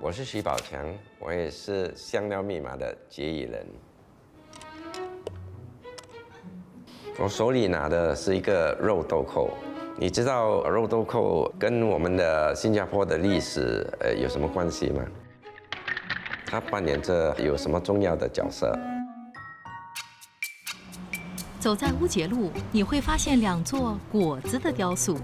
我是徐宝强，我也是香料密码的结语人。我手里拿的是一个肉豆蔻，你知道肉豆蔻跟我们的新加坡的历史有什么关系吗？它扮演着有什么重要的角色？走在乌节路，你会发现2座果子的雕塑。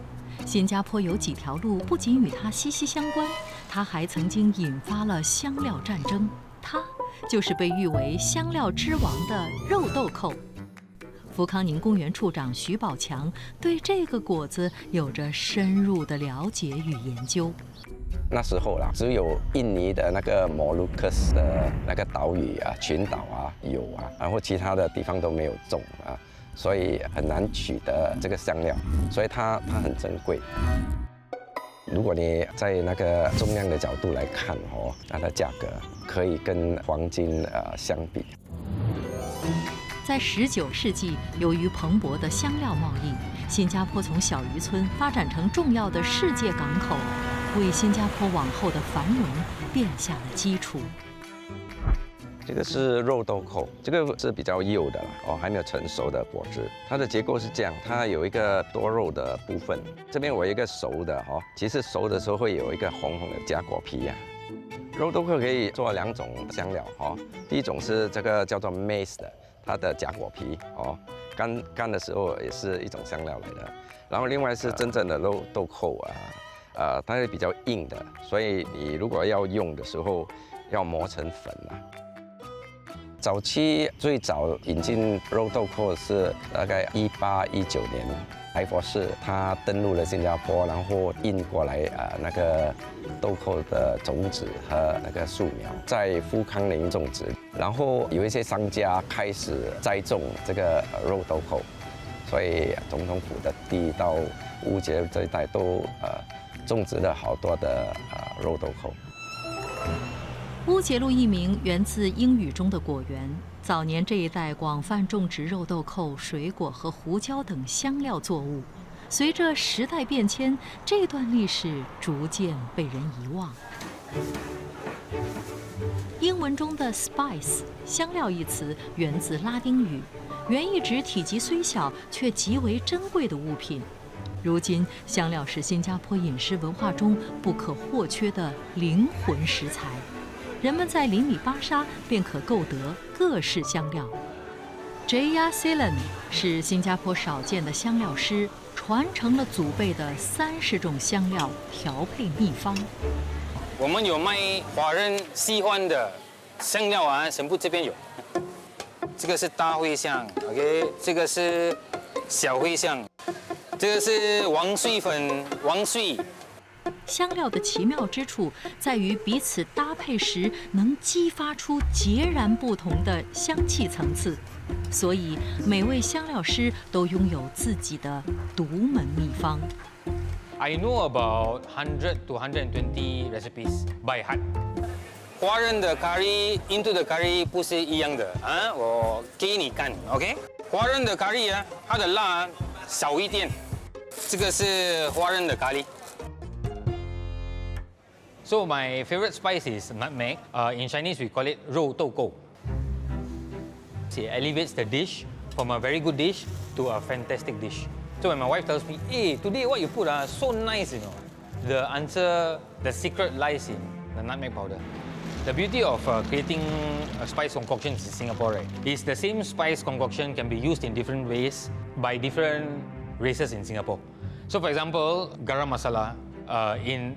新加坡有几条路不仅与它息息相关，它还曾经引发了香料战争。它就是被誉为香料之王的肉豆蔻。福康宁公园处长徐宝强对这个果子有着深入的了解与研究。那时候啦，只有印尼的那个摩洛哥的那个岛屿啊、群岛啊有啊，然后其他的地方都没有种啊，所以很难取得这个香料，所以它很珍贵。如果你在那个重量的角度来看哦，它的价格可以跟黄金相比。在19世纪，由于蓬勃的香料贸易，新加坡从小渔村发展成重要的世界港口，为新加坡往后的繁荣奠下了基础。这个是肉豆蔻，这个是比较幼的啦，哦，还没有成熟的果子。它的结构是这样，它有一个多肉的部分，这边我有一个熟的哦，其实熟的时候会有一个红红的假果皮呀。肉豆蔻可以做2种香料哦，第一种是这个叫做 maize 的，它的假果皮哦，干的时候也是一种香料来的。然后另外是真正的肉豆蔻啊，它是比较硬的，所以你如果要用的时候要磨成粉啊。早期最早引进肉豆蔻是大概1819年，埃博士他登陆了新加坡，然后运过来那个豆蔻的种子和那个树苗，在富康宁种植，然后有一些商家开始栽种这个肉豆蔻，所以总统府的地到乌节这一带都种植了好多的肉豆蔻。乌节路一名源自英语中的果园，早年这一带广泛种植肉豆蔻、水果和胡椒等香料作物。随着时代变迁，这段历史逐渐被人遗忘。英文中的 spice 香料一词源自拉丁语，原意指体积虽小却极为珍贵的物品。如今，香料是新加坡饮食文化中不可或缺的灵魂食材。人们在邻里巴沙便可购得各式香料。Jaya Silan 是新加坡少见的香料师，传承了祖辈的30种香料调配秘方。我们有卖华人喜欢的香料啊，全部这边有。这个是大茴香 ，OK， 这个是小茴香，这个是王碎粉，王碎。香料的奇妙之处在于彼此搭配时能激发出截然不同的香气层次，所以每位香料师都拥有自己的独门秘方。I know about 100 to 120 recipes by heart。华人的咖喱 into 的咖喱不是一样的啊，我给你看 ，OK？ 华人的咖喱啊，它的辣少一点，这个是华人的咖喱。So my favorite spice is nutmeg. In Chinese, we call it 肉豆蔻. It elevates the dish from a very good dish to a fantastic dish. So when my wife tells me, "Hey, today what you put so nice, you know," the answer, the secret lies in the nutmeg powder. The beauty of creating a spice concoctions in Singapore, right, is the same spice concoction can be used in different ways by different races in Singapore. So for example, garam masala.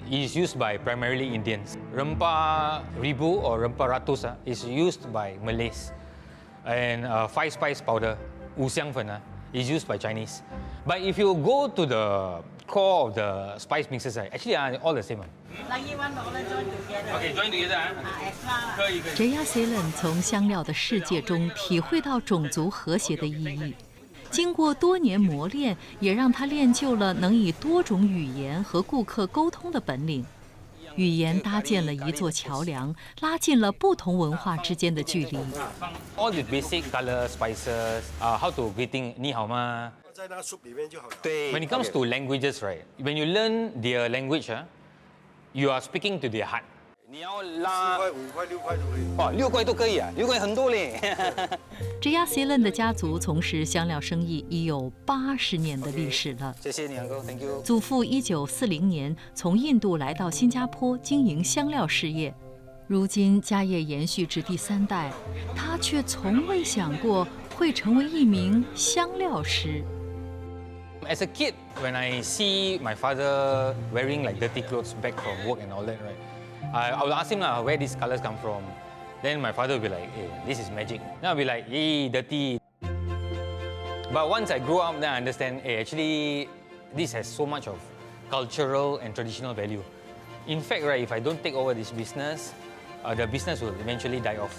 Is used by primarily Indians. Rempah ribu or rempah ratus is used by Malays. And 5-spice powder, 五香粉 is used by Chinese. But if you go to the core of the spice mixes, actually all the same. Lagi one dollar join together. Okay, join together. Extra. 可以。Jaya Silan 从香料的世界中体会到种族和谐的意义。经过多年磨练，也让他练就了能以多种语言和顾客沟通的本领。语言搭建了一座桥梁，拉近了不同文化之间的距离。All the basic color spices, how to greeting 你好吗？在那 soup 里面就好了。对。When it comes to languages, right? When you learn their language, you are speaking to their heart. 你要拉4块、5块、6块都可以。哦，6块都可以啊，6块很多嘞。Jaya Silen 的家族从事香料生意已有80年的历史了。谢谢你，Uncle，Thank you。祖父1940年从印度来到新加坡经营香料事业，如今家业延续至第3代，他却从未想过会成为一名香料师。As a kid, when I see my father wearing like dirty clothes back from work and all that, right, I will ask him lah where these colors come from. Then my father will be like, "Hey, this is magic." Then I'll be like, "Hey, dirty." But once I grow up, then I understand, hey, actually, this has so much of cultural and traditional value. In fact, right, if I don't take over this business, the business will eventually die off.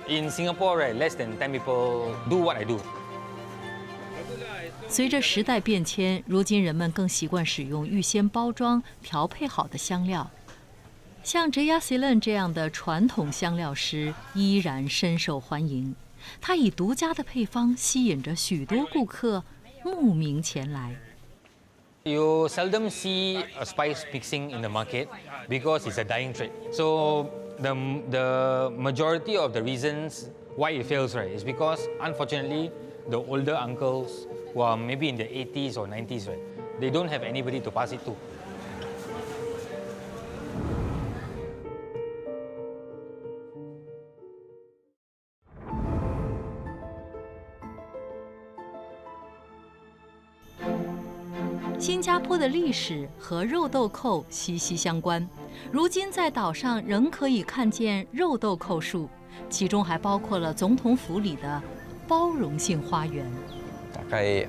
In Singapore, right, less than 10 people do what I do. 随着时代变迁，如今人们更习惯使用预先包装、调配好的香料。像 Jaya Silen 这样的传统香料师依然深受欢迎，他以独家的配方吸引着许多顾客慕名前来。You seldom see a spice mixing in the market because it's a dying trade. So the majority of the reasons why it fails, right, is because unfortunately the older uncles who are maybe in the 80s or 90s, right, they don't have anybody to pass it to. 新加坡的历史和肉豆蔻息息相关。如今在岛上仍可以看见肉豆蔻树，其中还包括了总统府里的包容性花园。大概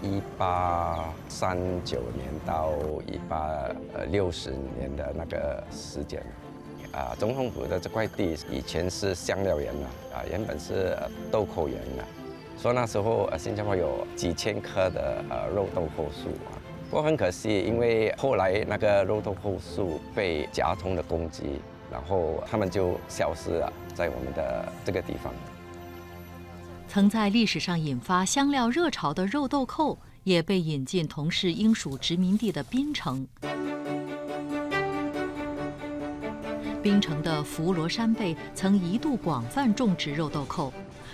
1839年到1860年的那个时间，总统府的这块地以前是香料园原本是豆蔻园所以那时候新加坡有几千棵的肉豆蔻树不过很可惜，因为后来那个肉豆蔻树被甲虫的攻击，然后它们就消失了，在我们的这个地方。曾在历史上引发香料热潮的肉豆蔻，也被引进同是英属殖民地的槟城。槟城的福罗山贝曾一度广泛种植肉豆蔻，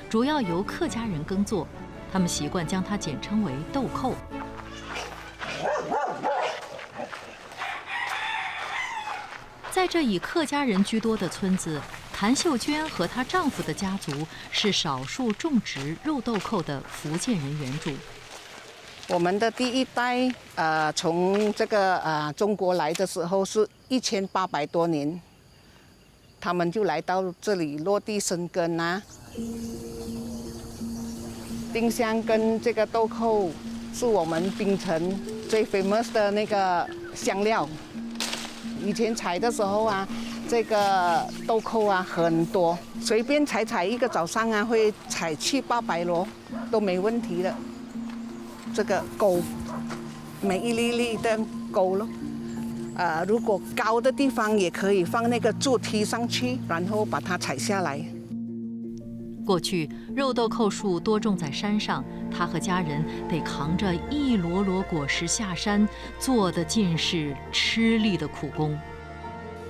主要由客家人耕作，他们习惯将它简称为豆蔻。在这以客家人居多的村子，谭秀娟和她丈夫的家族是少数种植肉豆蔻的福建人原主。我们的第一代，从这个中国来的时候是1800多年，他们就来到这里落地生根丁香跟这个豆蔻是我们槟城最 famous 的那个香料。以前采的时候这个豆蔻很多，随便采一个早上会采700-800箩都没问题的。这个钩，每一粒粒的钩咯。如果高的地方也可以放那个柱梯上去，然后把它采下来。过去肉豆蔻树多种在山上，他和家人得扛着一箩箩果实下山，做的尽是吃力的苦工。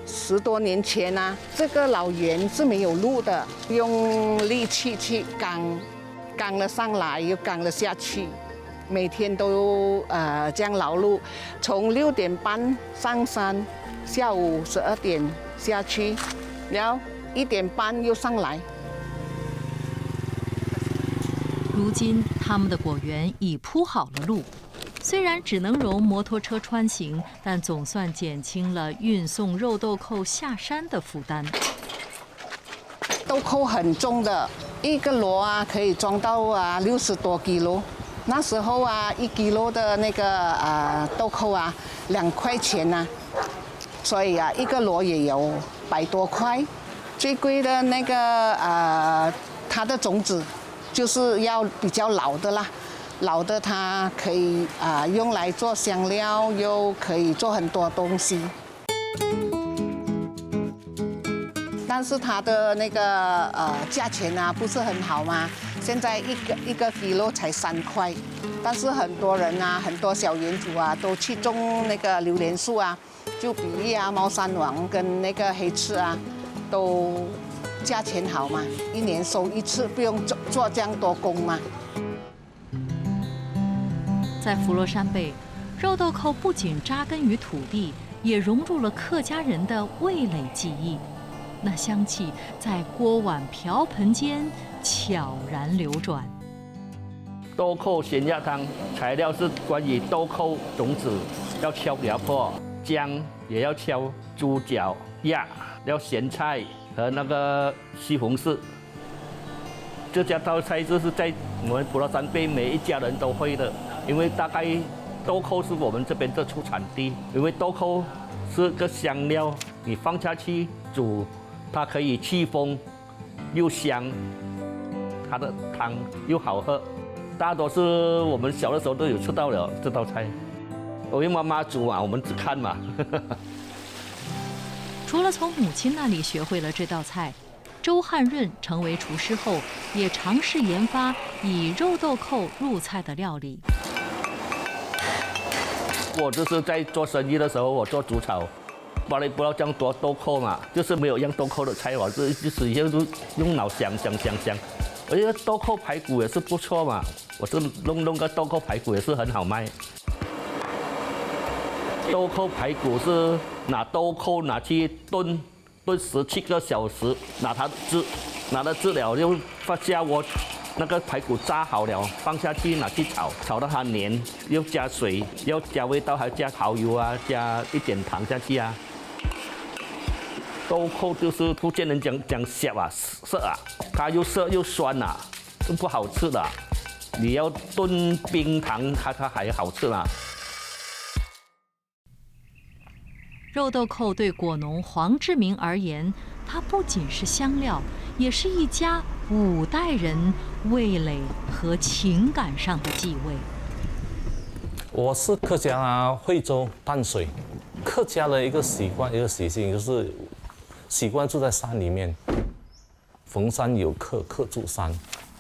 10多年前这个老园是没有路的，用力气去扛了上来，又扛了下去，每天都这样劳碌，从6点半上山，下午12点下去，然后1点半又上来。如今，他们的果园已铺好了路，虽然只能容摩托车穿行，但总算减轻了运送肉豆蔻下山的负担。豆蔻很重的，一个箩可以装到60多kg。那时候1 kg的那个豆蔻2块钱所以一个箩也有100多块。最贵的那个它的种子。就是要比较老的啦，老的它可以用来做香料，又可以做很多东西。但是它的那个价钱不是很好嘛，现在一个 kilo 才3块。但是很多人很多小园主都去种那个榴莲树就比例啊，猫山王跟那个黑翅啊，都价钱好嘛，一年收一次，不用做这样多工嘛。在佛罗山贝，肉豆蔻不仅扎根于土地，也融入了客家人的味蕾记忆。那香气在锅碗瓢盆间悄然流转。豆蔻咸鸭汤材料是关于豆蔻种子要敲给它破，姜也要敲，猪脚、鸭要咸菜和那个西红柿。这家道菜就是在我们佛罗山贝每一家人都会的，因为大概豆蔻是我们这边的出产地，因为豆蔻是个香料，你放下去煮，它可以祛风，又香，它的汤又好喝。大多是我们小的时候都有吃到了这道菜，因为妈妈煮嘛，我们只看嘛。除了从母亲那里学会了这道菜，周汉润成为厨师后，也尝试研发以肉豆蔻入菜的料理。我就是在做生意的时候，我做煮炒，包里不要这样多豆蔻嘛，就是没有样豆蔻的菜，我就是用脑想。而且豆蔻排骨也是不错嘛，我是弄个豆蔻排骨也是很好卖。豆蔻排骨是拿豆蔻拿去炖17个小时，拿了汁了就放下锅，那个排骨炸好了放下去拿去炒，炒到它黏，又加水，要加味道，还加蚝油啊，加一点糖下去啊。豆蔻就是福建人讲涩啊，涩啊，它又涩又酸啊，不好吃的。你要炖冰糖，它还好吃啦。肉豆蔻对果农黄志明而言，它不仅是香料，也是一家5代人味蕾和情感上的继位。我是客家惠州淡水，客家的一个习惯、一个习性就是习惯住在山里面。逢山有客，客住山；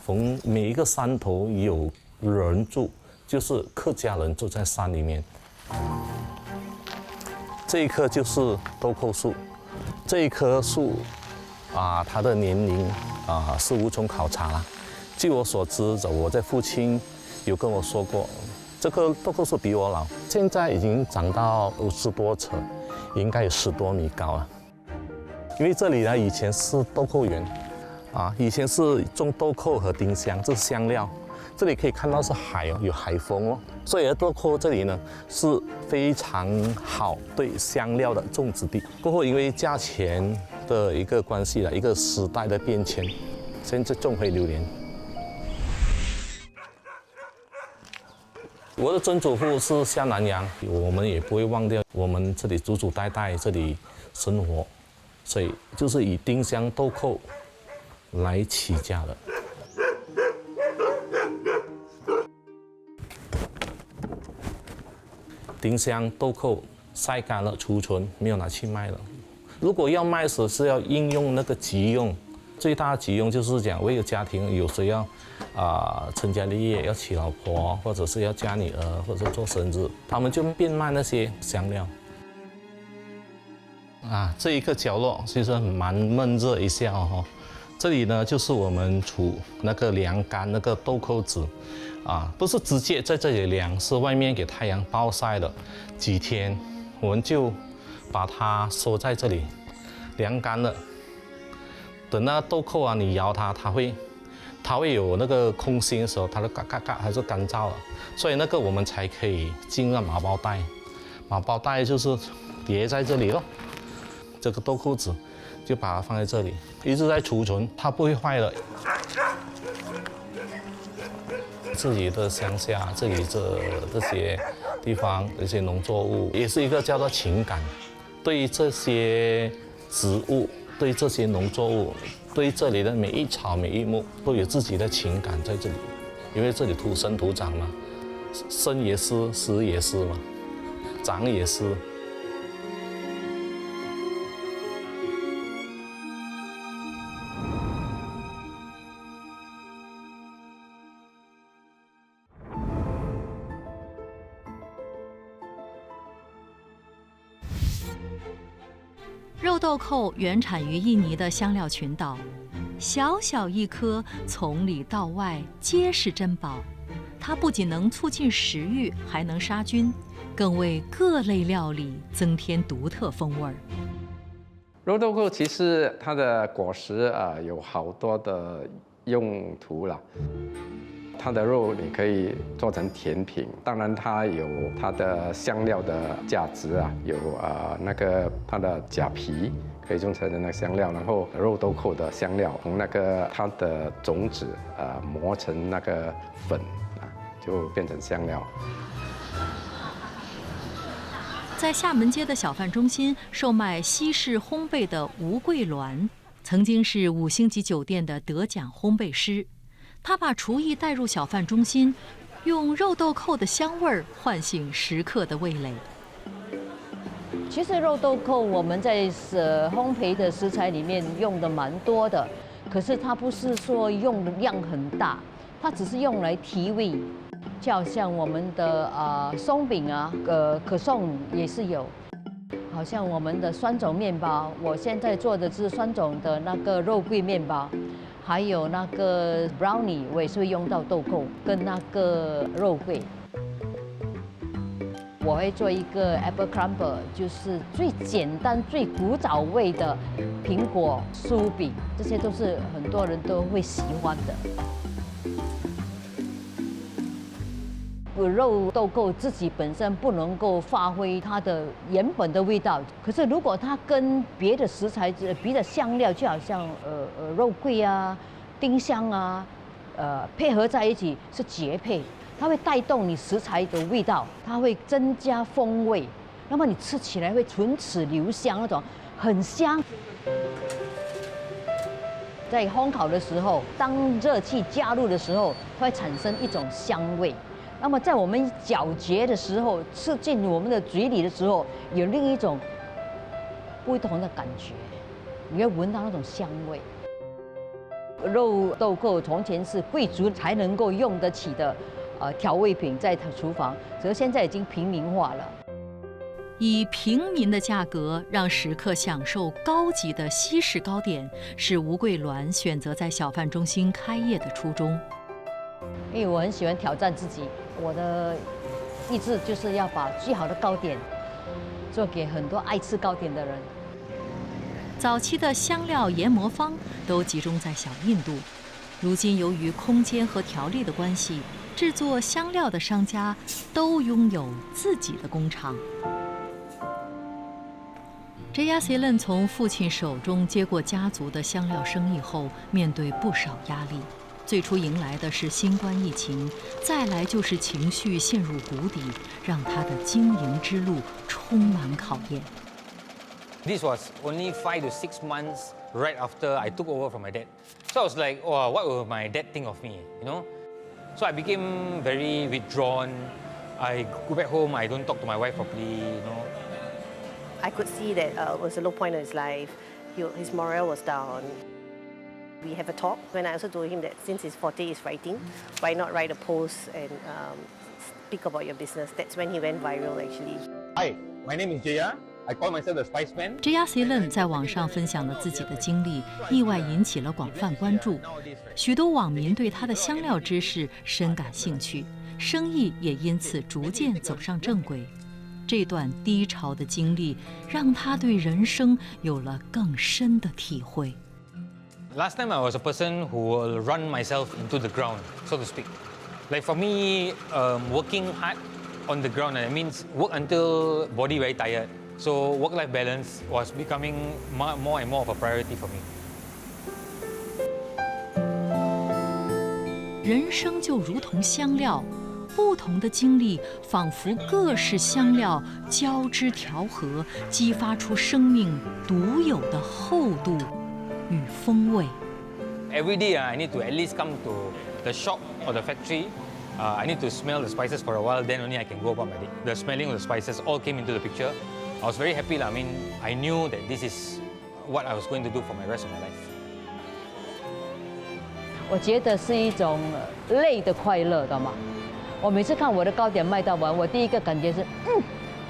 逢每一个山头有人住，就是客家人住在山里面。这一棵就是豆蔻树，这一棵树它的年龄是无从考察了。据我所知，我在父亲有跟我说过，这棵豆蔻树比我老，现在已经长到50多尺，应该有10多米高了。因为这里呢以前是豆蔻园，以前是种豆蔻和丁香，这是香料。这里可以看到是海哦，有海风哦，所以豆蔻这里呢是非常好对香料的种植地。过后因为价钱的一个关系一个时代的变迁，现在种回榴莲。我的曾祖父是下南洋，我们也不会忘掉我们这里祖祖代代这里生活，所以就是以丁香豆蔻来起家的。丁香豆蔻晒干了储存，没有拿去卖了。如果要卖时是要应用那个急用，最大的急用就是讲为了家庭有谁要成家立业要娶老婆，或者是要嫁女儿，或者做生日，他们就变卖那些香料。这一个角落其实蛮闷热一下哦。这里呢就是我们储那个晾干那个豆蔻籽。不是直接在这里晾，是外面给太阳暴晒了几天，我们就把它收在这里，晾干了。等那豆蔻你摇它，它会有那个空心的时候，它就嘎嘎嘎还是干燥了，所以那个我们才可以进入麻包袋。麻包袋就是叠在这里咯，这个豆蔻籽就把它放在这里，一直在储存，它不会坏的。自己的乡下，这里这些地方，这些农作物，也是一个叫做情感。对于这些植物，对这些农作物，对这里的每一草每一木，都有自己的情感在这里。因为这里土生土长嘛，生也是，死也是嘛，长也是。肉豆蔻原产于印尼的香料群岛，小小一颗，从里到外皆是珍宝。它不仅能促进食欲，还能杀菌，更为各类料理增添独特风味儿。肉豆蔻其实它的果实有好多的用途啦。它的肉你可以做成甜品，当然它有它的香料的价值啊，有那个它的假皮可以用成那个香料，然后肉豆蔻的香料从那个它的种子磨成那个粉就变成香料。在厦门街的小贩中心售卖西式烘焙的吴桂鸾，曾经是5星级酒店的得奖烘焙师。他把厨艺带入小贩中心，用肉豆蔻的香味儿唤醒食客的味蕾。其实肉豆蔻我们在烘焙的食材里面用的蛮多的，可是它不是说用的量很大，它只是用来提味。就好像我们的松饼啊，可颂也是有。好像我们的酸种面包，我现在做的是酸种的那个肉桂面包。还有那个 brownie， 我也是会用到豆蔻跟那个肉桂。我会做一个 apple crumble， 就是最简单、最古早味的苹果酥饼，这些都是很多人都会喜欢的。肉豆蔻自己本身不能够发挥它的原本的味道，可是如果它跟别的食材、别的香料，就好像肉桂啊、丁香啊，配合在一起是绝配。它会带动你食材的味道，它会增加风味，那么你吃起来会唇齿留香，那种很香。在烘烤的时候，当热气加入的时候，它会产生一种香味。那么在我们咀嚼的时候，吃进我们的嘴里的时候，有另一种不同的感觉，你会闻到那种香味。肉豆蔻从前是贵族才能够用得起的调味品，在厨房，可是现在已经平民化了。以平民的价格让食客享受高级的西式糕点，是吴桂鸾选择在小贩中心开业的初衷。因为我很喜欢挑战自己，我的意志就是要把最好的糕点做给很多爱吃糕点的人。早期的香料研磨坊都集中在小印度，如今由于空间和条例的关系，制作香料的商家都拥有自己的工厂。Jaya Selen 从父亲手中接过家族的香料生意后，面对不少压力。最初迎来的是新冠疫情，再来就是情绪陷入谷底，让他的经营之路充满考验。This was only 5 to 6 months right after I took over from my dad. So I was like, oh, what will my dad think of me, you know? So I became very withdrawn. I go back home, I don't talk to my wife properly, you know. I could see that it was a low point in his life. His morale was down. We have a talk when I also told him that since his forte is writing, why not write a post and speak about your business? That's when he went viral actually. Hi, my name is Jaya. I call myself the Spice Man. Jaya Selen 在网上分享了自己的经历，意外引起了广泛关注。许多网民对他的香料知识深感兴趣，生意也因此逐渐走上正轨。这段低潮的经历让他对人生有了更深的体会。Last time I was a person who will run myself into the ground, so to speak. Like for me, working hard on the ground, that means work until body very tired. So work-life balance was becoming more and more of a priority for me. 人生就如同香料，不同的经历仿佛各式香料交织调和，激发出生命独有的厚度与风味。Every day, I need to at least come to the shop or the factory. I need to smell the spices for a while, then only I can go about my day. The smelling of the spices all came into the picture. I was very happy. I mean, I knew that this is what I was going to do for my rest of my life. 我觉得是一种累的快乐，懂吗？我每次看我的糕点卖到完，我第一个感觉是，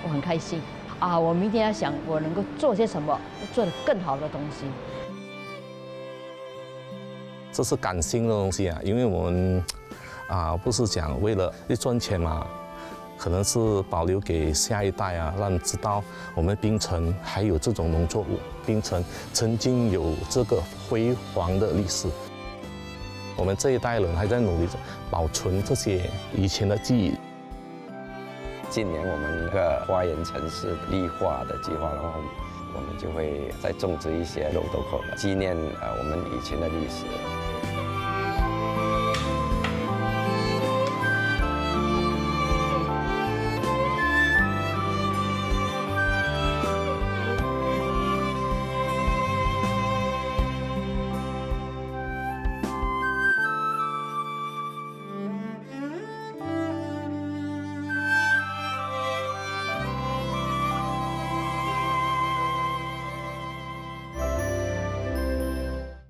我很开心。啊，我明天要想我能够做些什么，做得更好的东西。这是感性的东西啊，因为我们不是讲为了赚钱嘛，可能是保留给下一代啊，让知道我们槟城还有这种农作物，槟城曾经有这个辉煌的历史。我们这一代人还在努力着保存这些以前的记忆。今年我们一个花园城市绿化的计划，然后我们就会再种植一些肉豆蔻，纪念我们以前的历史。